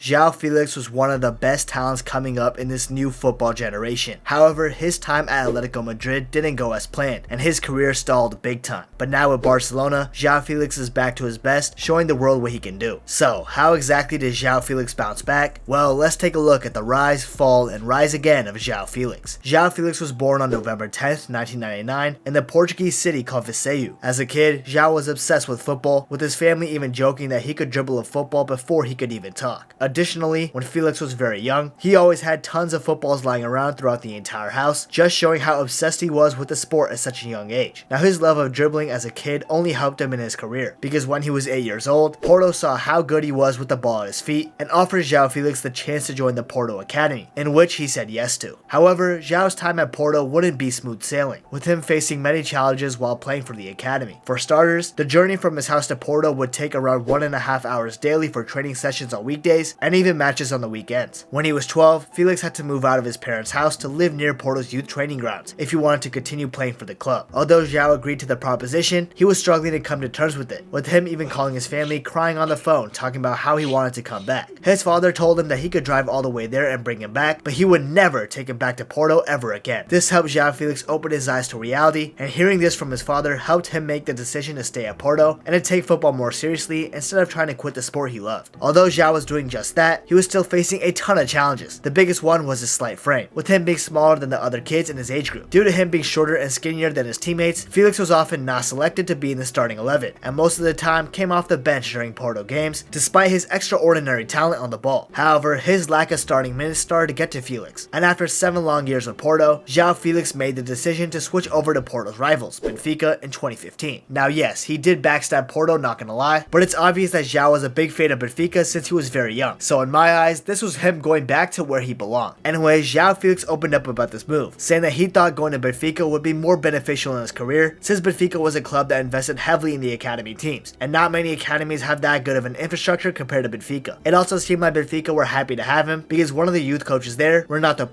Joao Felix was one of the best talents coming up in this new football generation. However, his time at Atletico Madrid didn't go as planned, and his career stalled big time. But now with Barcelona, Joao Felix is back to his best, showing the world what he can do. So, how exactly did Joao Felix bounce back? Well, let's take a look at the rise, fall, and rise again of Joao Felix. Joao Felix was born on November 10th, 1999, in the Portuguese city called Vizeh. As a kid, Joao was obsessed with football, with his family even joking that he could dribble a football before he could even talk. Additionally, when Felix was very young, he always had tons of footballs lying around throughout the entire house, just showing how obsessed he was with the sport at such a young age. Now, his love of dribbling as a kid only helped him in his career, because when he was 8 years old, Porto saw how good he was with the ball at his feet and offered Joao Felix the chance to join the Porto Academy, in which he said yes to. However, Joao's time at Porto wouldn't be smooth sailing, with him facing many challenges while playing for the academy. For starters, the journey from his house to Porto would take around 1.5 hours daily for training sessions on weekdays and even matches on the weekends. When he was 12, Felix had to move out of his parents' house to live near Porto's youth training grounds if he wanted to continue playing for the club. Although Joao agreed to the proposition, he was struggling to come to terms with it, with him even calling his family crying on the phone talking about how he wanted to come back. His father told him that he could drive all the way there and bring him back, but he would never take him back to Porto ever again. This helped Joao Felix open his eyes to reality, and hearing this from his father helped him make the decision to stay at Porto and to take football more seriously instead of trying to quit the sport he loved. Although Joao was doing just that, he was still facing a ton of challenges. The biggest one was his slight frame, with him being smaller than the other kids in his age group. Due to him being shorter and skinnier than his teammates, Felix was often not selected to be in the starting 11, and most of the time came off the bench during Porto games, despite his extraordinary talent on the ball. However, his lack of starting minutes started to get to Felix, and after 7 long years with Porto, Joao Felix made the decision to switch over to Porto's rivals, Benfica, in 2015. Now yes, he did backstab Porto, not gonna lie, but it's obvious that Joao was a big fan of Benfica since he was very young, so in my eyes, this was him going back to where he belonged. Anyways, Joao Felix opened up about this move, saying that he thought going to Benfica would be more beneficial in his career, since Benfica was a club that invested heavily in the academy teams, and not many academies have that good of an infrastructure compared to Benfica. It also seemed like Benfica were happy to have him, because one of the youth coaches there, Renato,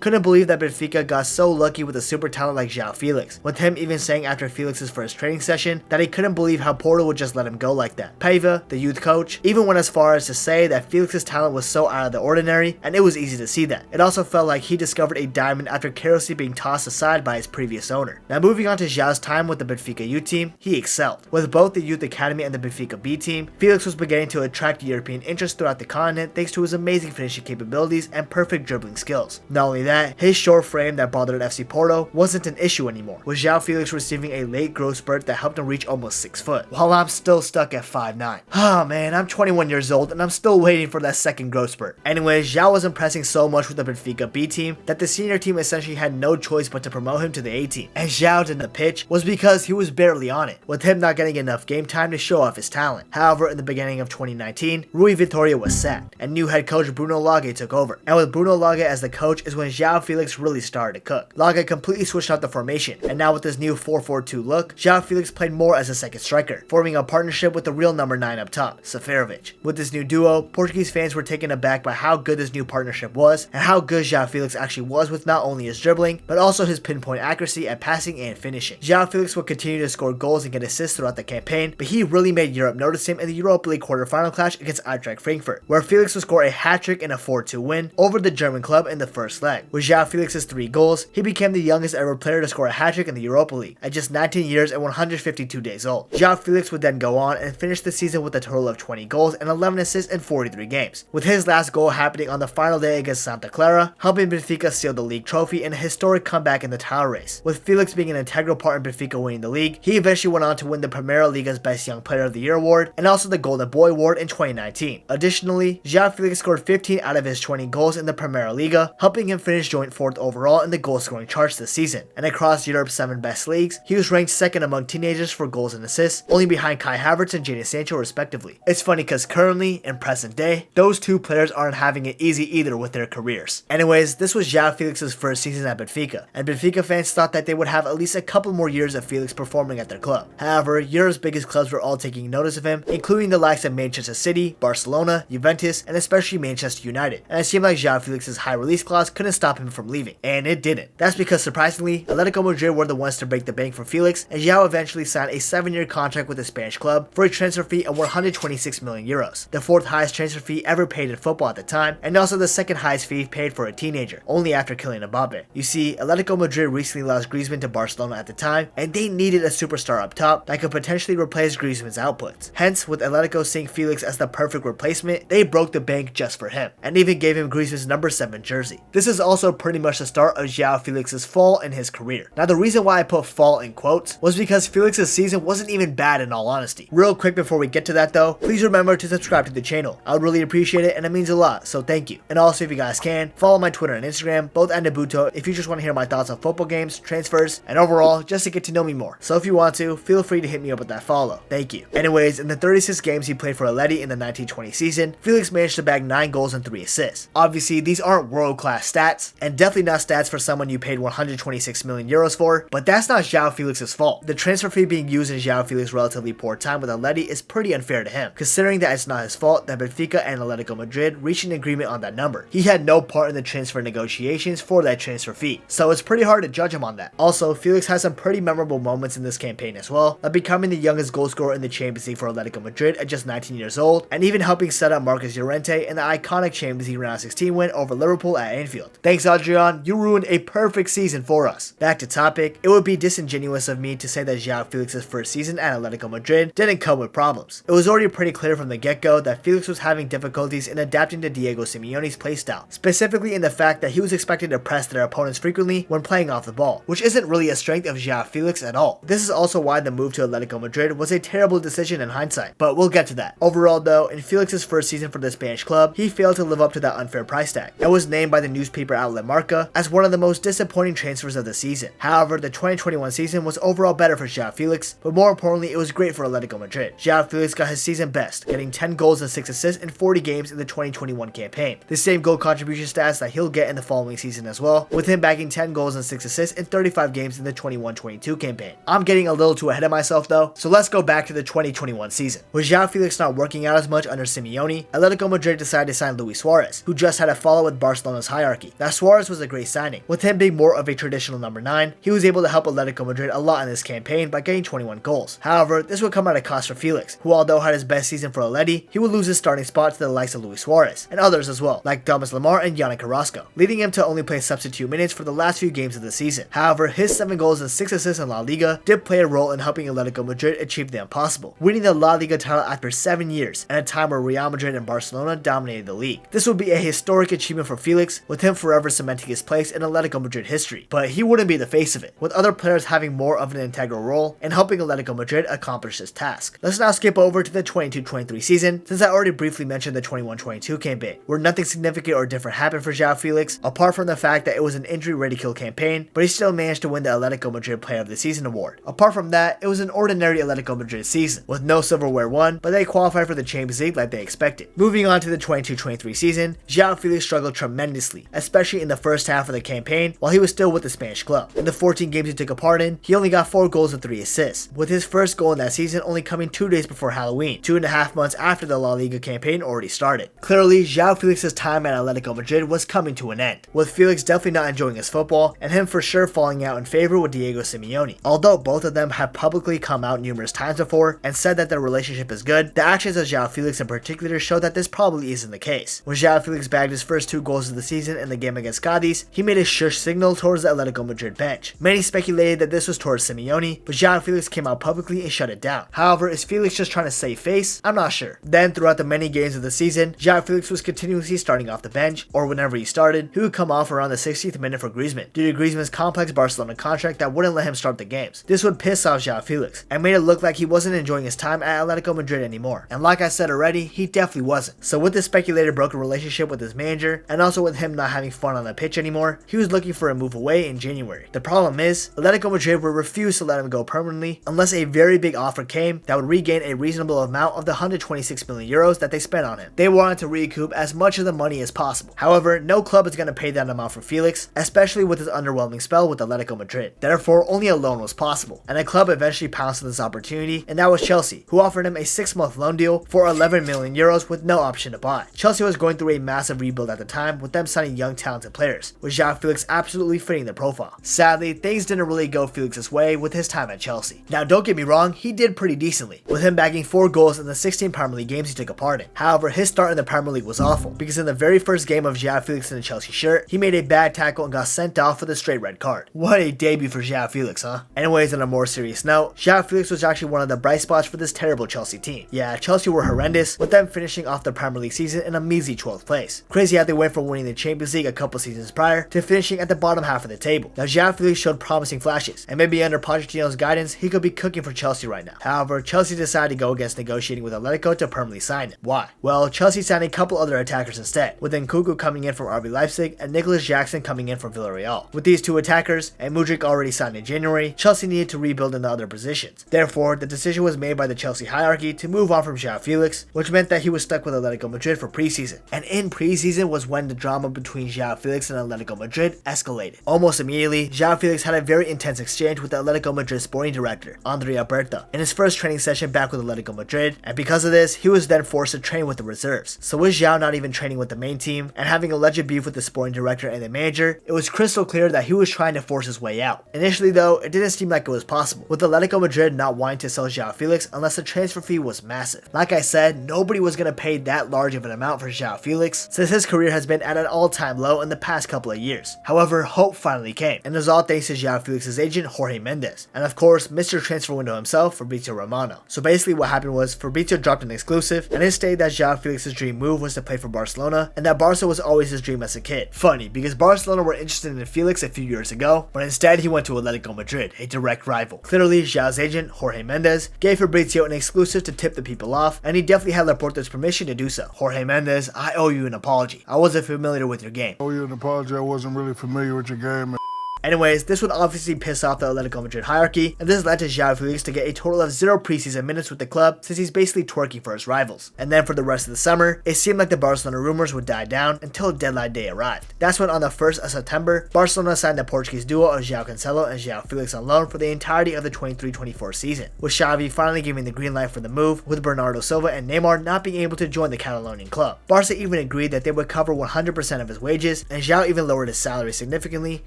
couldn't believe that Benfica got so lucky with a super talent like Joao Felix, with him even saying after Felix's first training session that he couldn't believe how Porto would just let him go like that. Paiva, the youth coach, even went as far as to say that Felix's talent was so out of the ordinary, and it was easy to see that. It also felt like he discovered a diamond after carelessly being tossed aside by his previous owner. Now moving on to Joao's time with the Benfica youth team, he excelled. With both the youth academy and the Benfica B team, Felix was beginning to attract European interest throughout the continent thanks to his amazing finishing capabilities and perfect dribbling skills. Not only that, his short frame that bothered FC Porto wasn't an issue anymore, with Joao Felix receiving a late growth spurt that helped him reach almost 6 foot, while I'm still stuck at 5'9". Oh man, I'm 21 years old and I'm still waiting for that second growth spurt. Anyways, Joao was impressing so much with the Benfica B team that the senior team essentially had no choice but to promote him to the A team, and Joao didn't pitch was because he was barely on it, with him not getting enough game time to show off his talent. However, in the beginning of 2019, Rui Vitória was sacked, and new head coach Bruno Lage took over, and with Bruno Lage as the coach is when Joao Felix really started to cook. Lage completely switched out the formation, and now with his new 4-4-2 look, Joao Felix played more as a second striker, forming a partnership with the real number 9 up top, Seferovic. With this new duo, Portuguese fans were taken aback by how good this new partnership was, and how good Joao Felix actually was with not only his dribbling, but also his pinpoint accuracy at passing and finishing. Joao Felix would continue to score goals and get assists throughout the campaign, but he really made Europe notice him in the Europa League quarterfinal clash against Eintracht Frankfurt, where Felix would score a hat-trick in a 4-2 win over the German club in the first leg. With Joao Felix's 3 goals, he became the youngest ever player to score a hat-trick in the Europa League at just 19 years and 152 days old. Joao Felix would then go on and finish the season with a total of 20 goals and 11 assists in 43 games, with his last goal happening on the final day against Santa Clara, helping Benfica seal the league trophy in a historic comeback in the title race. With Felix being an integral part in Benfica winning the league, he eventually went on to win the Primeira Liga's Best Young Player of the Year award and also the Golden Boy award in 2019. Additionally, Joao Felix scored 15 out of his 20 goals in the Primeira Liga, helping him finish joint 4th overall in the goal scoring charts this season. And across Europe's 7 best leagues, he was ranked 2nd among teenagers for goals and assists, only behind Kai Havertz and Jadon Sancho respectively. It's funny because currently, in present day, those two players aren't having it easy either with their careers. Anyways, this was Joao Felix's first season at Benfica, and Benfica fans thought that they would have at least a couple more years of Felix performing at their club. However, Europe's biggest clubs were all taking notice of him, including the likes of Manchester City, Barcelona, Juventus, and especially Manchester United, and it seemed like Joao Felix's high release clause couldn't stop him from leaving, and it didn't. That's because surprisingly, Atletico Madrid were the ones to break the bank for Felix, and Joao eventually signed a 7-year contract with the Spanish club for a transfer fee of 126 million euros, the 4th highest transfer fee fee ever paid in football at the time, and also the second highest fee paid for a teenager, only after killing Mbappe. You see, Atletico Madrid recently lost Griezmann to Barcelona at the time, and they needed a superstar up top that could potentially replace Griezmann's outputs. Hence, with Atletico seeing Felix as the perfect replacement, they broke the bank just for him, and even gave him Griezmann's number 7 jersey. This is also pretty much the start of Joao Felix's fall in his career. Now, the reason why I put fall in quotes was because Felix's season wasn't even bad in all honesty. Real quick before we get to that though, please remember to subscribe to the channel. I would really appreciate it and it means a lot, so thank you. And also, if you guys can, follow my Twitter and Instagram, both at Nabhuto, if you just want to hear my thoughts on football games, transfers, and overall, just to get to know me more. So if you want to, feel free to hit me up with that follow. Thank you. Anyways, in the 36 games he played for Atleti in the 1920 season, Felix managed to bag 9 goals and 3 assists. Obviously, these aren't world-class stats, and definitely not stats for someone you paid 126 million euros for, but that's not Joao Felix's fault. The transfer fee being used in Joao Felix's relatively poor time with Atleti is pretty unfair to him, considering that it's not his fault that Benfica and Atletico Madrid reached an agreement on that number. He had no part in the transfer negotiations for that transfer fee, so it's pretty hard to judge him on that. Also, Felix has some pretty memorable moments in this campaign as well, like becoming the youngest goal scorer in the Champions League for Atletico Madrid at just 19 years old, and even helping set up Marcus Llorente in the iconic Champions League round 16 win over Liverpool at Anfield. Thanks, Adrian, you ruined a perfect season for us. Back to topic, it would be disingenuous of me to say that Joao Felix's first season at Atletico Madrid didn't come with problems. It was already pretty clear from the get-go that Felix was having difficulties in adapting to Diego Simeone's playstyle, specifically in the fact that he was expected to press their opponents frequently when playing off the ball, which isn't really a strength of Joao Felix at all. This is also why the move to Atletico Madrid was a terrible decision in hindsight, but we'll get to that. Overall though, in Felix's first season for the Spanish club, he failed to live up to that unfair price tag, and was named by the newspaper outlet Marca as one of the most disappointing transfers of the season. However, the 2021 season was overall better for Joao Felix, but more importantly, it was great for Atletico Madrid. Joao Felix got his season best, getting 10 goals and 6 assists in 40 games in the 2021 campaign. The same goal contribution stats that he'll get in the following season as well, with him bagging 10 goals and 6 assists in 35 games in the 21-22 campaign. I'm getting a little too ahead of myself though, so let's go back to the 2021 season. With Joao Felix not working out as much under Simeone, Atletico Madrid decided to sign Luis Suarez, who just had a follow with Barcelona's hierarchy. Now, Suarez was a great signing. With him being more of a traditional number 9, he was able to help Atletico Madrid a lot in this campaign by getting 21 goals. However, this would come at a cost for Felix, who although had his best season for Atleti, he would lose his starting spot to the likes of Luis Suarez, and others as well, like Thomas Lemar and Yannick Carrasco, leading him to only play substitute minutes for the last few games of the season. However, his 7 goals and 6 assists in La Liga did play a role in helping Atletico Madrid achieve the impossible, winning the La Liga title after 7 years, at a time where Real Madrid and Barcelona dominated the league. This would be a historic achievement for Felix, with him forever cementing his place in Atletico Madrid history, but he wouldn't be the face of it, with other players having more of an integral role in helping Atletico Madrid accomplish this task. Let's now skip over to the 22-23 season, since I already briefly mentioned the 21-22 campaign, where nothing significant or different happened for Joao Felix, apart from the fact that it was an injury-ready-kill campaign, but he still managed to win the Atletico Madrid Player of the Season award. Apart from that, it was an ordinary Atletico Madrid season, with no silverware won, but they qualified for the Champions League like they expected. Moving on to the 22-23 season, Joao Felix struggled tremendously, especially in the first half of the campaign while he was still with the Spanish club. In the 14 games he took a part in, he only got 4 goals and 3 assists, with his first goal in that season only coming 2 days before Halloween, 2.5 months after the La Liga campaign already started. Clearly, Joao Felix's time at Atletico Madrid was coming to an end, with Felix definitely not enjoying his football, and him for sure falling out in favor with Diego Simeone. Although both of them have publicly come out numerous times before and said that their relationship is good, the actions of Joao Felix in particular show that this probably isn't the case. When Joao Felix bagged his first 2 goals of the season in the game against Cadiz, he made a shush signal towards the Atletico Madrid bench. Many speculated that this was towards Simeone, but Joao Felix came out publicly and shut it down. However, is Felix just trying to save face? I'm not sure. Then, throughout the many games of the season, Joao Felix was continuously starting off the bench, or whenever he started, he would come off around the 60th minute for Griezmann, due to Griezmann's complex Barcelona contract that wouldn't let him start the games. This would piss off Joao Felix, and made it look like he wasn't enjoying his time at Atletico Madrid anymore. And like I said already, he definitely wasn't. So with this speculated broken relationship with his manager, and also with him not having fun on the pitch anymore, he was looking for a move away in January. The problem is, Atletico Madrid would refuse to let him go permanently unless a very big offer came that would regain a reasonable amount of the 126 million euros that they spent on him. They wanted to recoup as much of the money as possible. However, no club is going to pay that amount for Felix, especially with his underwhelming spell with Atletico Madrid. Therefore, only a loan was possible, and a club eventually pounced on this opportunity, and that was Chelsea, who offered him a 6-month loan deal for 11 million euros with no option to buy. Chelsea was going through a massive rebuild at the time, with them signing young talented players, with Joao Felix absolutely fitting the profile. Sadly, things didn't really go Felix's way with his time at Chelsea. Now, don't get me wrong, he did pretty decently, with him bagging 4 goals in the 16 Premier League games he took a part in. However, However, his start in the Premier League was awful, because in the very first game of Joao Felix in the Chelsea shirt, he made a bad tackle and got sent off with a straight red card. What a debut for Joao Felix, huh? Anyways, on a more serious note, Joao Felix was actually one of the bright spots for this terrible Chelsea team. Yeah, Chelsea were horrendous, with them finishing off the Premier League season in a measly 12th place. Crazy how they went from winning the Champions League a couple seasons prior to finishing at the bottom half of the table. Now, Joao Felix showed promising flashes, and maybe under Pochettino's guidance, he could be cooking for Chelsea right now. However, Chelsea decided to go against negotiating with Atletico to permanently sign him. Why? Well, Chelsea signed a couple other attackers instead, with Nkuku coming in from RB Leipzig and Nicholas Jackson coming in from Villarreal. With these two attackers, and Mudryk already signed in January, Chelsea needed to rebuild in the other positions. Therefore, the decision was made by the Chelsea hierarchy to move on from Joao Felix, which meant that he was stuck with Atletico Madrid for preseason. And in preseason was when the drama between Joao Felix and Atletico Madrid escalated. Almost immediately, Joao Felix had a very intense exchange with the Atletico Madrid sporting director, Andrea Berta, in his first training session back with Atletico Madrid, and because of this, he was then forced to train with the reserves. So with Joao not even training with the main team, and having alleged beef with the sporting director and the manager, it was crystal clear that he was trying to force his way out. Initially though, it didn't seem like it was possible, with Atletico Madrid not wanting to sell Joao Felix unless the transfer fee was massive. Like I said, nobody was going to pay that large of an amount for Joao Felix, since his career has been at an all-time low in the past couple of years. However, hope finally came, and it was all thanks to Joao Felix's agent Jorge Mendes, and of course, Mr. Transfer Window himself, Fabrizio Romano. So basically what happened was, Fabrizio dropped an exclusive, and it stated that Joao Felix's dream move was to play for Barcelona, and that Barca was always his dream as a kid. Funny, because Barcelona were interested in Felix a few years ago, but instead he went to Atletico Madrid, a direct rival. Clearly, Joao's agent, Jorge Mendes, gave Fabrizio an exclusive to tip the people off, and he definitely had Laporta's permission to do so. Jorge Mendes, I owe you an apology. I wasn't familiar with your game. I owe you an apology. I wasn't really familiar with your game. Anyways, this would obviously piss off the Atletico Madrid hierarchy, and this led to Joao Felix to get a total of 0 preseason minutes with the club, since he's basically twerking for his rivals. And then for the rest of the summer, it seemed like the Barcelona rumors would die down until deadline day arrived. That's when on the 1st of September, Barcelona signed the Portuguese duo of Joao Cancelo and Joao Felix on loan for the entirety of the 23-24 season, with Xavi finally giving the green light for the move, with Bernardo Silva and Neymar not being able to join the Catalonian club. Barca even agreed that they would cover 100% of his wages, and Joao even lowered his salary significantly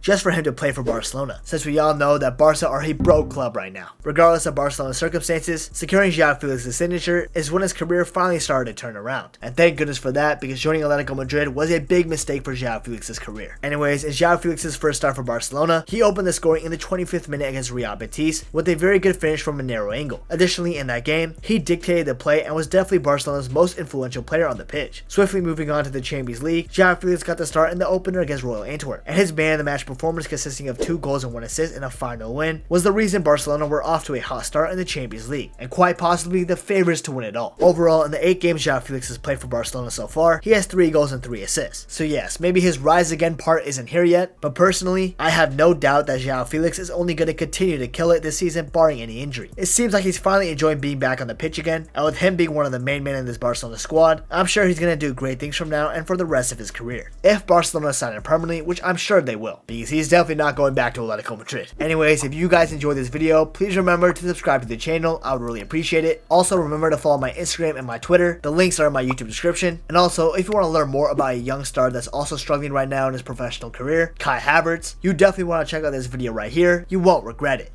just for him to play for Barcelona, since we all know that Barca are a broke club right now. Regardless of Barcelona's circumstances, securing Joao Felix's signature is when his career finally started to turn around. And thank goodness for that, because joining Atletico Madrid was a big mistake for Joao Felix's career. Anyways, in Joao Felix's first start for Barcelona, he opened the scoring in the 25th minute against Real Betis with a very good finish from a narrow angle. Additionally, in that game, he dictated the play and was definitely Barcelona's most influential player on the pitch. Swiftly moving on to the Champions League, Joao Felix got the start in the opener against Royal Antwerp, and his man of the match performance, consisting of 2 goals and 1 assist in a 5-0 win, was the reason Barcelona were off to a hot start in the Champions League, and quite possibly the favorites to win it all. Overall, in the 8 games Joao Felix has played for Barcelona so far, he has 3 goals and 3 assists. So yes, maybe his rise again part isn't here yet, but personally, I have no doubt that Joao Felix is only going to continue to kill it this season barring any injury. It seems like he's finally enjoying being back on the pitch again, and with him being one of the main men in this Barcelona squad, I'm sure he's going to do great things from now and for the rest of his career. If Barcelona sign him permanently, which I'm sure they will, because he's definitely not going back to Atletico Madrid. Anyways, if you guys enjoyed this video, please remember to subscribe to the channel. I would really appreciate it. Also, remember to follow my Instagram and my Twitter. The links are in my YouTube description. And also, if you want to learn more about a young star that's also struggling right now in his professional career, Kai Havertz, you definitely want to check out this video right here. You won't regret it.